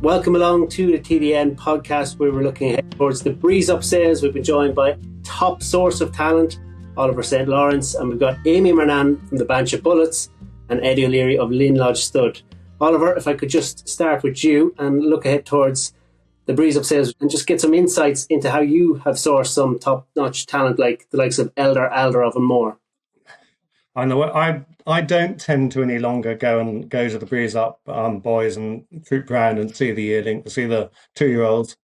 Welcome along to the TDN podcast, where we're looking ahead towards the Breeze Up sales. We've been joined by top source of talent, Oliver St. Lawrence, and we've got Amy Marnane from the Banch of Bullets and Eddie O'Leary of Lynn Lodge Stud. Oliver, if I could just start with you and look ahead towards the Breeze Up sales and just get some insights into how you have sourced some top-notch talent like the likes of Elder, Alderov and more. I know I don't tend to any longer go to the Breeze Up boys and troop around and see the yearling, see the 2-year-olds.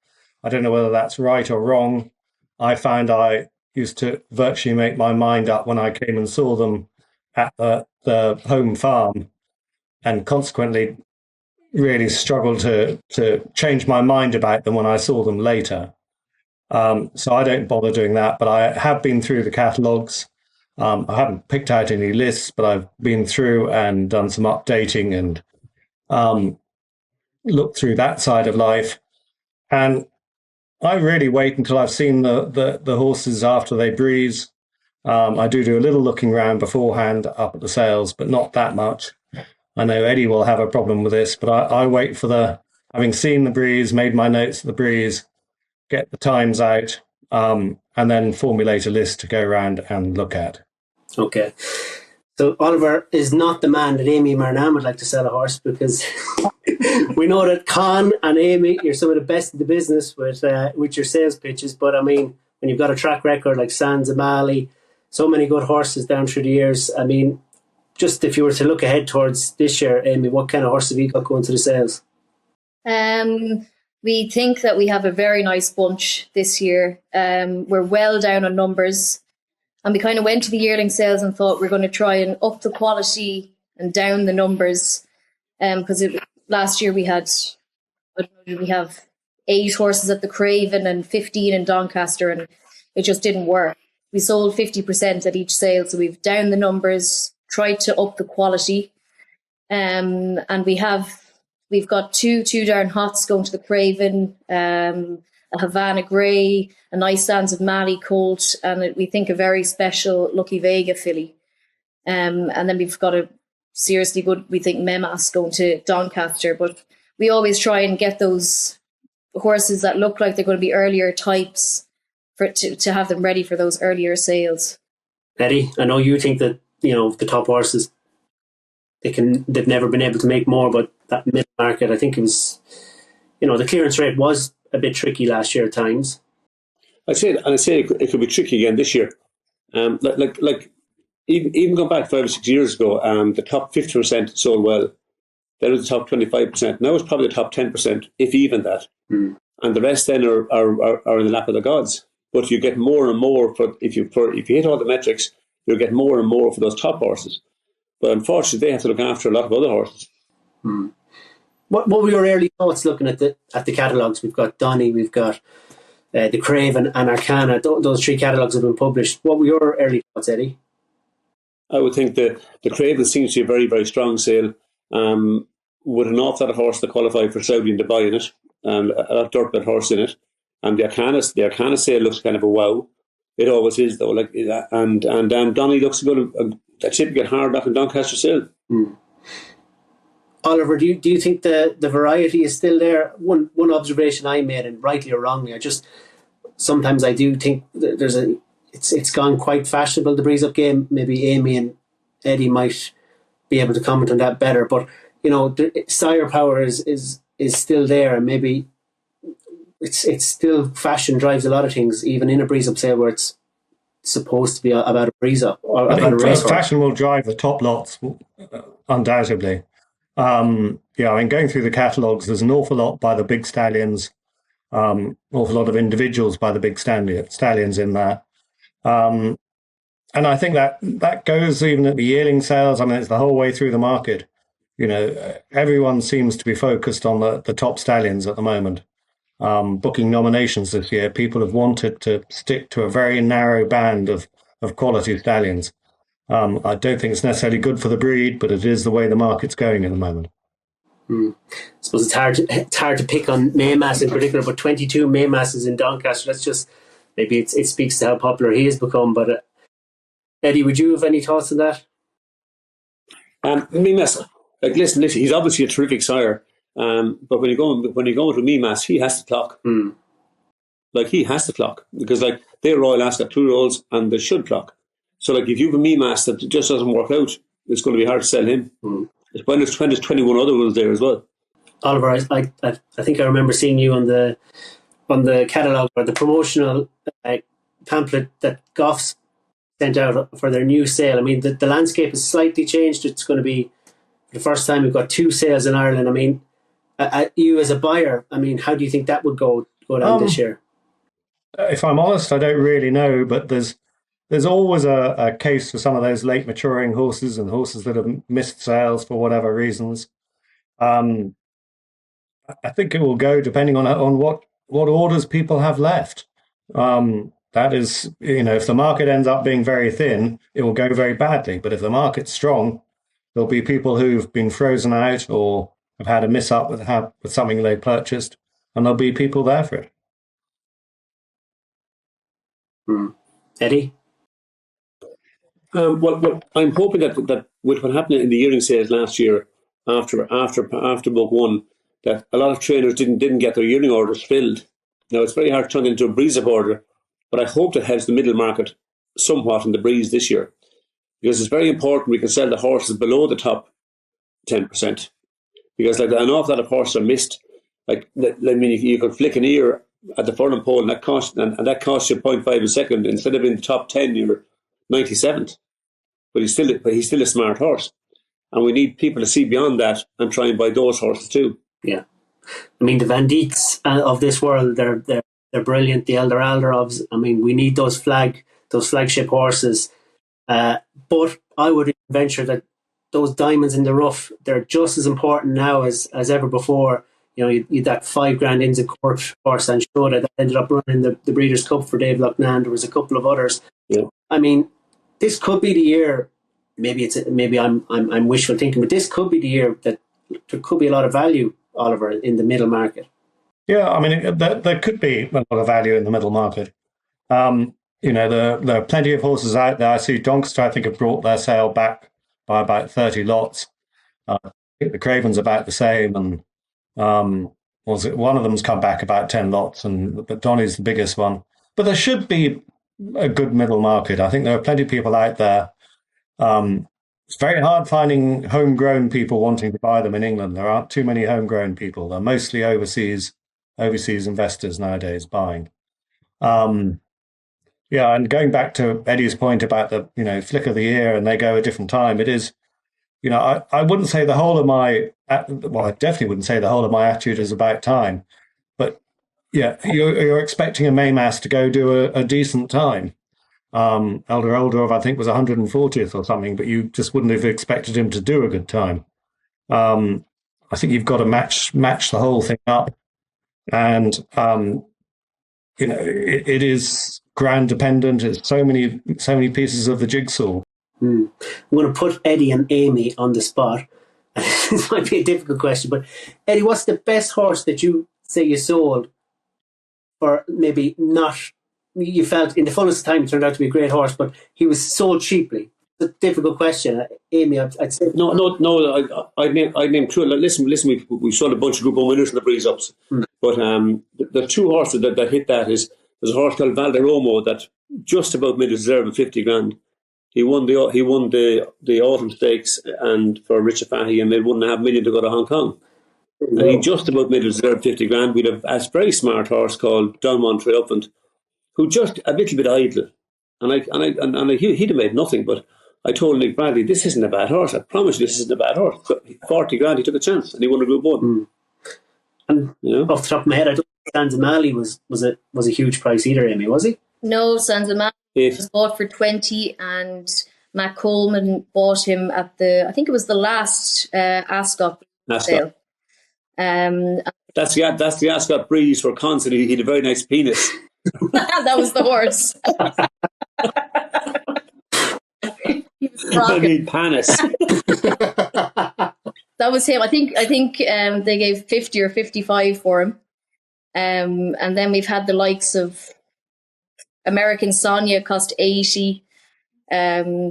I don't know whether that's right or wrong. I found I used to virtually make my mind up when I came and saw them at the home farm, and consequently really struggled to change my mind about them when I saw them later. So I don't bother doing that, but I have been through the catalogues. I haven't picked out any lists, but I've been through and done some updating and looked through that side of life. And I really wait until I've seen the horses after they breeze. I do a little looking around beforehand up at the sales, but not that much. I know Eddie will have a problem with this, but I wait for having seen the breeze, made my notes of the breeze, get the times out, and then formulate a list to go around and look at. Okay. So Oliver is not the man that Amy Marnane would like to sell a horse, because we know that Con and Amy, you're some of the best in the business with your sales pitches. But I mean, when you've got a track record like Sands Amali, so many good horses down through the years, I mean, just if you were to look ahead towards this year, Amy, what kind of horse have you got going to the sales? We think that we have a very nice bunch this year. We're well down on numbers. And we kind of went to the yearling sales and thought we're going to try and up the quality and down the numbers. Because last year we have 8 horses at the Craven and 15 in Doncaster, and it just didn't work. We sold 50% at each sale, so we've down the numbers, tried to up the quality. And we've got two darn hots going to the Craven, a Havana Grey, a nice Sands of Mali colt, and we think a very special Lucky Vega filly. And then we've got a seriously good, we think, Memas going to Doncaster. But we always try and get those horses that look like they're going to be earlier types to have them ready for those earlier sales. Eddie, I know you think that, you know, the top horses, they've never been able to make more, but that mid market, I think it was, you know, the clearance rate was a bit tricky last year at times. I'd say it could be tricky again this year. Like even going back 5 or 6 years ago, the top 50% sold well. Then it was the top 25%. Now it's probably the top 10%, if even that. And the rest then are in the lap of the gods. But you get more and more if you hit all the metrics, you'll get more and more for those top horses. But unfortunately, they have to look after a lot of other horses. What were your early thoughts looking at the catalogues? We've got Donny, we've got the Craven and Arcana. Those 3 catalogues have been published. What were your early thoughts, Eddie? I would think the Craven seems to be a very, very strong sale, with an awful lot of horse that qualify for Saudi and Dubai in it, and a lot of dirt horse in it. And the Arcana sale looks kind of a wow. It always is, though. And Donny looks good. That should get hard back in Doncaster sale. Oliver, do you think the variety is still there? One observation I made, and rightly or wrongly, sometimes I do think that it's gone quite fashionable, the Breeze Up game. Maybe Amy and Eddie might be able to comment on that better, but you know, the sire power is still there, and maybe it's still fashion drives a lot of things, even in a Breeze Up sale where it's supposed to be about a Breeze Up or about a race. Fashion will drive the top lots, undoubtedly. I mean, going through the catalogues, there's an awful lot by the big stallions, awful lot of individuals by the big stallions in there. And I think that goes even at the yearling sales. I mean, it's the whole way through the market. You know, everyone seems to be focused on the top stallions at the moment. Booking nominations this year, people have wanted to stick to a very narrow band of quality stallions. I don't think it's necessarily good for the breed, but it is the way the market's going at the moment. I suppose it's hard to pick on Maymas in particular, but 22 Maymasses in Doncaster. That's just, maybe it speaks to how popular he has become. But Eddie, would you have any thoughts on that? Maymas, listen, he's obviously a terrific sire. But when you go into Mimas, he has to clock. Like, he has to clock, because like they're Royal Ascot 2-year-olds and they should clock. So like, if you have a Mimas that just doesn't work out, it's going to be hard to sell him. When there's 21 other ones there as well. Oliver, I think I remember seeing you on the catalogue or the promotional pamphlet that Goffs sent out for their new sale. I mean, the landscape has slightly changed. It's going to be the first time we've got 2 sales in Ireland. I mean, you as a buyer, I mean, how do you think that would go down this year? If I'm honest, I don't really know, but there's always a case for some of those late maturing horses and horses that have missed sales for whatever reasons. I think it will go depending on what orders people have left. That is, if the market ends up being very thin, it will go very badly. But if the market's strong, there'll be people who've been frozen out or have had a miss up with something they purchased, and there'll be people there for it. Eddie? Well, I'm hoping that with what happened in the yearling sales last year, after book 1, that a lot of trainers didn't get their yearling orders filled. Now, it's very hard to turn into a breeze up order, but I hope that helps the middle market somewhat in the breeze this year, because it's very important we can sell the horses below the top 10%, because like an awful lot of horses are missed. Like, I mean, you could flick an ear at the furlong pole, and that costs you 0.5 a second. Instead of in the top 10, you're 97th. But he's still a smart horse, and we need people to see beyond that and try and buy those horses too. Yeah, I mean, the Van Dieks of this world, they're brilliant. The Elder Alderovs. I mean, we need those flagship horses. But I would venture that those diamonds in the rough, they're just as important now as ever before. You that $5,000 Inns of Court horse and Shoda that ended up running the Breeders' Cup for Dave Loughnane. There was a couple of others. Yeah. I mean, this could be the year. Maybe I'm wishful thinking, but this could be the year that there could be a lot of value, Oliver, in the middle market. Yeah, I mean, there could be a lot of value in the middle market. There are plenty of horses out there. I see Doncaster, I think, have brought their sale back by about 30 lots. I think the Craven's about the same, and one of them's come back about 10 lots, but Donny's the biggest one. But there should be a good middle market. I think there are plenty of people out there. It's very hard finding homegrown people wanting to buy them in England. There aren't too many homegrown people. They're mostly overseas investors nowadays buying. And going back to Eddie's point about the flick of the ear and they go a different time, it is. I wouldn't say the whole of my, I definitely wouldn't say the whole of my attitude is about time, but yeah, you're expecting a Maymas to go do a decent time. Elder Alderov, I think, was 140th or something, but you just wouldn't have expected him to do a good time. I think you've got to match the whole thing up, and it is ground dependent. It's so many pieces of the jigsaw. I'm going to put Eddie and Amy on the spot. This might be a difficult question, but Eddie, what's the best horse that you say you sold for maybe not, you felt in the fullest time it turned out to be a great horse, but he was sold cheaply? It's a difficult question. Amy, I'd say... No, I'd name two. Listen, we sold a bunch of Group 1 winners in the breeze ups, but the two horses that hit that there's a horse called Valderomo that just about made his deserve of 50 grand. He won the autumn stakes and for Richard Fahey and made $1.5 million to go to Hong Kong. And he just about made his deserve 50 grand. We'd have a very smart horse called Donmont Triumphant, who just a little bit idle, and he'd have made nothing. But I told Nick Bradley, this isn't a bad horse. I promise you, this isn't a bad horse. So 40 grand, he took a chance, and he won a Group 1. And off the top of my head, I don't think Sanzamali was a huge price either, Amy, was he? No, Sanzamali was bought for 20, and Matt Coleman bought him at I think it was the last Ascot sale. That's the Ascot Breeze for Conson. He had a very nice penis. That was the horse. He was rocking. Panis. That was him. I think they gave 50 or 55 for him. And then we've had the likes of American Sonia cost 80.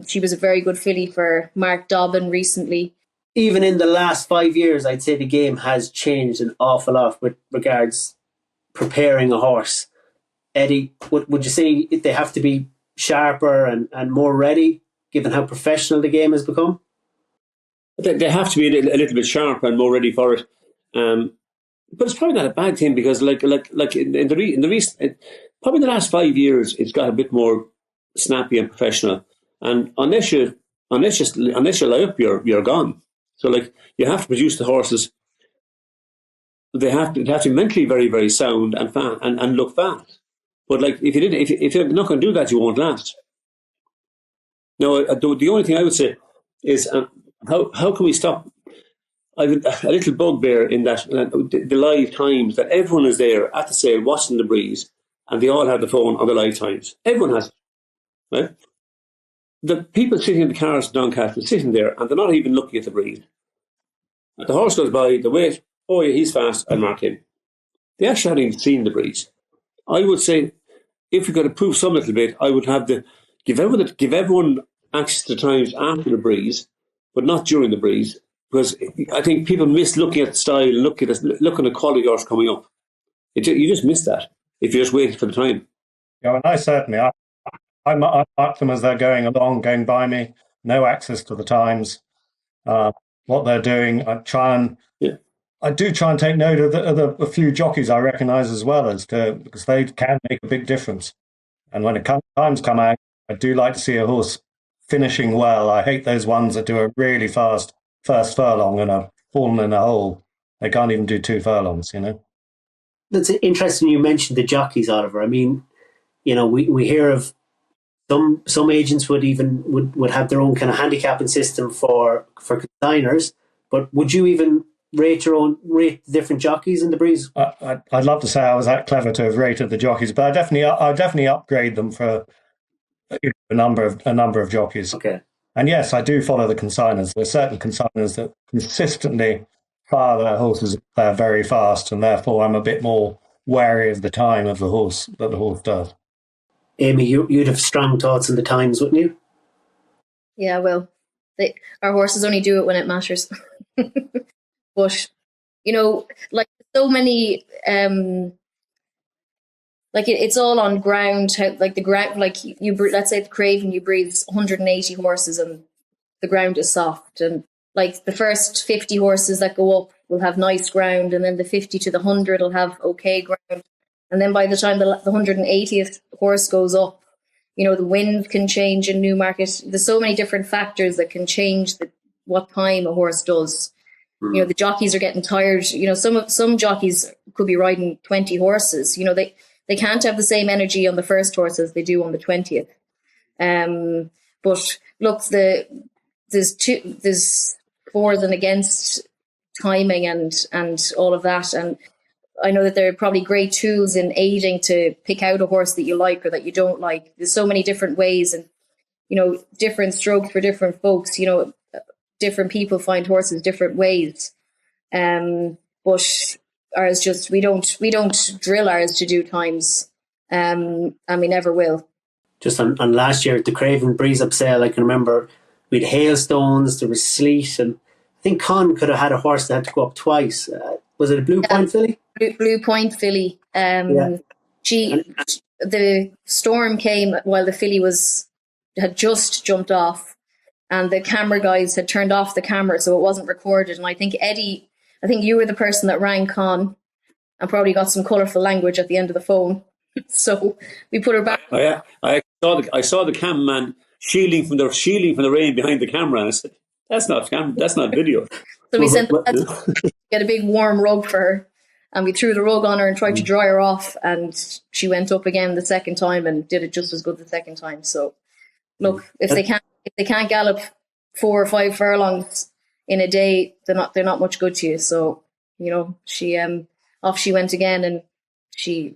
She was a very good filly for Mark Dobbin recently. even in the last 5 years, I'd say the game has changed an awful lot with regards preparing a horse. Eddie, would you say they have to be sharper and more ready, given how professional the game has become? They have to be a little bit sharper and more ready for it. But it's probably not a bad thing because, like in the recent, probably in the last 5 years, it's got a bit more snappy and professional. And unless you lie up, you're gone. So like you have to produce the horses. They have to be mentally very, very sound and fast and look fast. But like if you're not going to do that, you won't last. No, the only thing I would say is how can we stop? I've a little bugbear in that the live times that everyone is there at the sale watching the breeze, and they all have the phone on the live times. Everyone has it, right? The people sitting in the cars in Doncaster sitting there, and they're not even looking at the breeze. The horse goes by, they wait. Oh yeah, he's fast. I'll mark him. They actually haven't even seen the breeze. I would say, if we could improve some little bit, I would have give everyone access to times after the breeze, but not during the breeze. Because I think people miss looking at the style, looking at the quality horse coming up. You just miss that if you're just waiting for the time. Yeah, and I certainly, I mark them as they're going along, going by me. No access to the times, what they're doing. I do try and take note of a few jockeys I recognise as well because they can make a big difference. And when times come out, I do like to see a horse finishing well. I hate those ones that do a really fast first furlong and are fallen in a hole. They can't even do 2 furlongs, That's interesting you mentioned the jockeys, Oliver. I mean, we hear of some agents would have their own kind of handicapping system for consigners, but would you even rate the different jockeys in the breeze? I'd love to say I was that clever to have rated the jockeys, but I'll definitely upgrade them for a number of jockeys. Okay. And yes, I do follow the consigners. There are certain consigners that consistently fire their horses there very fast, and therefore I'm a bit more wary of the time of the horse that the horse does. Amy, you'd have strong thoughts on the times, wouldn't you? Yeah, well, our horses only do it when it matters. But, like so many, like it's all on ground. Like the ground, like let's say the Craven, you breathe 180 horses and the ground is soft. And like the first 50 horses that go up will have nice ground, and then the 50 to the 100 will have okay ground. And then by the time the 180th horse goes up, the wind can change in Newmarket. There's so many different factors that can change what time a horse does. The jockeys are getting tired. Some jockeys could be riding 20 horses. They can't have the same energy on the first horse as they do on the 20th. But look, there's fors and against timing and all of that. And I know that there are probably great tools in aiding to pick out a horse that you like or that you don't like. There's so many different ways and, different strokes for different folks. Different people find horses different ways. But ours we don't drill ours to do times. And we never will. Just on last year at the Craven Breeze Up sale, I can remember we had hailstones, there was sleet, and I think Con could have had a horse that had to go up twice. Was it a Blue Point filly? Blue Point filly. The storm came while the filly had just jumped off, and the camera guys had turned off the camera, so it wasn't recorded. And I think Eddie, you were the person that rang Con and probably got some colourful language at the end of the phone. So we put her back. Oh, yeah, I saw the cameraman shielding from the rain behind the camera, and I said, "That's not video." So we sent get a big warm rug for her, and we threw the rug on her and tried to dry her off, and she went up again the second time and did it just as good the second time. So look, if they can't gallop 4 or 5 furlongs in a day, they're not much good to you. So she off she went again, and she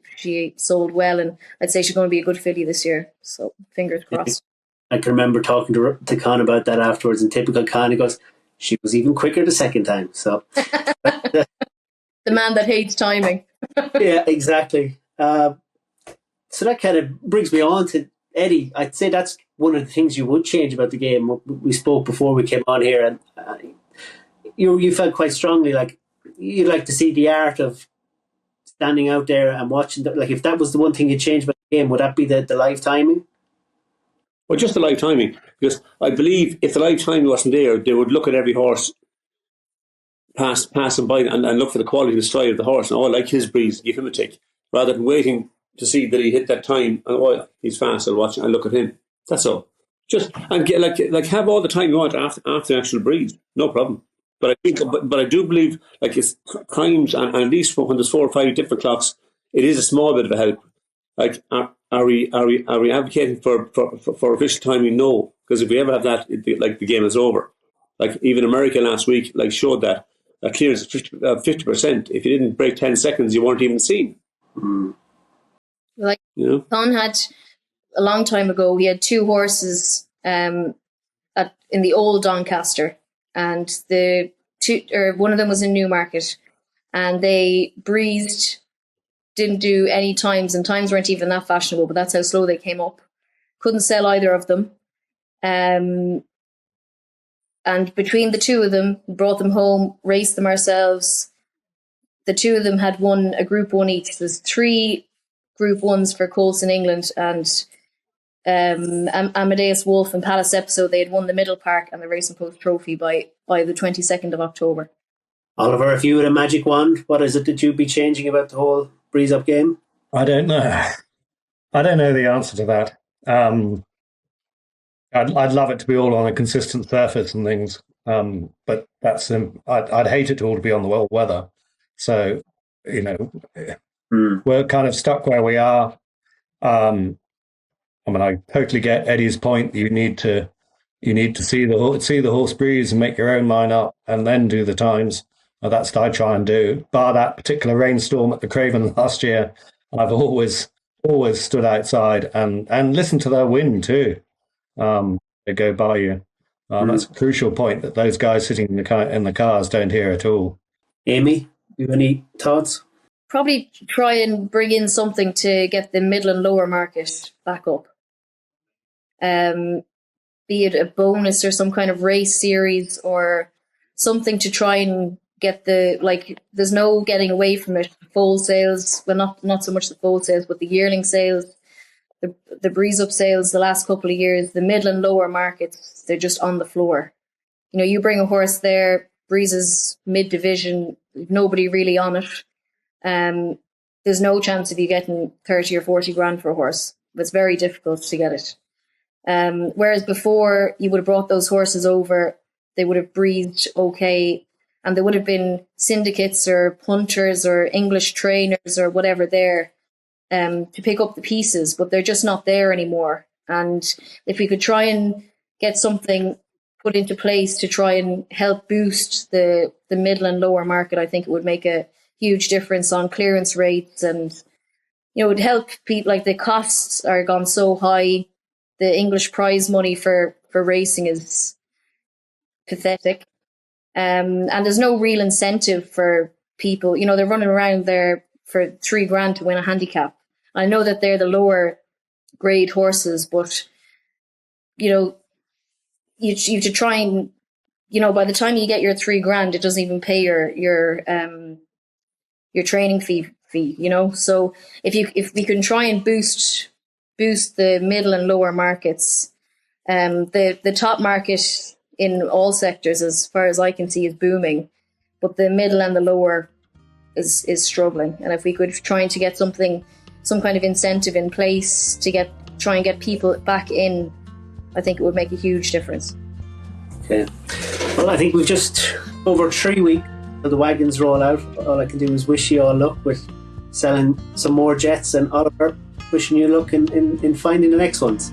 sold well, and I'd say she's going to be a good filly this year. So fingers crossed. I can remember talking to Con about that afterwards, and typical Con, he goes, she was even quicker the second time. So the man that hates timing. Yeah, exactly. So that kind of brings me on to Eddie. I'd say that's one of the things you would change about the game. We spoke before we came on here, and you felt quite strongly like you'd like to see the art of standing out there and watching. Like if that was the one thing you'd change about the game, would that be the live timing? Well, just the live timing, because I believe if the live timing wasn't there, they would look at every horse pass them by and look for the quality of the stride of the horse and I like his breeze, give him a tick, rather than waiting to see that he hit that time and he's fast, I'll watch and look at him. That's all. Just and get like have all the time you want after the actual breeze, no problem. But I think, but I do believe like it's times and at least when there's 4 or 5 different clocks, it is a small bit of a help. Like are we advocating for official timing? No, because if we ever have that, like the game is over. Like even America last week, like showed that clearance 50%. If you didn't break 10 seconds, you weren't even seen. Like Con had a long time ago, he had 2 horses in the old Doncaster, and one of them was in Newmarket, and they breezed, didn't do any times, and times weren't even that fashionable, but that's how slow they came up. Couldn't sell either of them. And between the 2 of them, brought them home, raced them ourselves. The 2 of them had won a Group 1 each. There's 3 Group 1s for colts in England, and Amadeus Wolf and Palace Episode, they had won the Middle Park and the Racing Post Trophy by the 22nd of October. Oliver, if you had a magic wand, what is it that you'd be changing about the whole breeze up game? I don't know. I don't know the answer to that. I'd love it to be all on a consistent surface and things, but that's I'd hate it all to be on the world weather. So, we're kind of stuck where we are. I totally get Eddie's point. You need to see the horse breeze and make your own mind up, and then do the times. That's what I try and do. Bar that particular rainstorm at the Craven last year, I've always stood outside and listened to their wind too. They go by you. That's a crucial point that those guys sitting in the cars don't hear at all. Amy, you have any thoughts? Probably try and bring in something to get the middle and lower market back up. Be it a bonus or some kind of race series or something to try and get there's no getting away from it. Foal sales, well, not so much the foal sales, but the yearling sales, the breeze up sales the last couple of years, the middle and lower markets, they're just on the floor. You bring a horse there, breezes mid-division, nobody really on it. There's no chance of you getting 30 or 40 grand for a horse. It's very difficult to get it. Whereas before, you would have brought those horses over, they would have breathed okay, and there would have been syndicates or punters or English trainers or whatever there to pick up the pieces, but they're just not there anymore. And if we could try and get something put into place to try and help boost the middle and lower market, I think it would make a huge difference on clearance rates, and it would help people. Like the costs are gone so high, the English prize money for racing is pathetic, and there's no real incentive for people. They're running around there for 3 grand to win a handicap. I know that they're the lower grade horses, but you have to try and by the time you get your 3 grand, it doesn't even pay your training fee. So if we can try and boost the middle and lower markets, the top market in all sectors, as far as I can see, is booming, but the middle and the lower is struggling. And if we could try to get some kind of incentive in place to try and get people back in, I think it would make a huge difference. Okay. Well, I think we've just over 3 weeks till the wagons roll out. All I can do is wish you all luck with selling some more jets, and Oliver, wishing you luck in finding the next ones.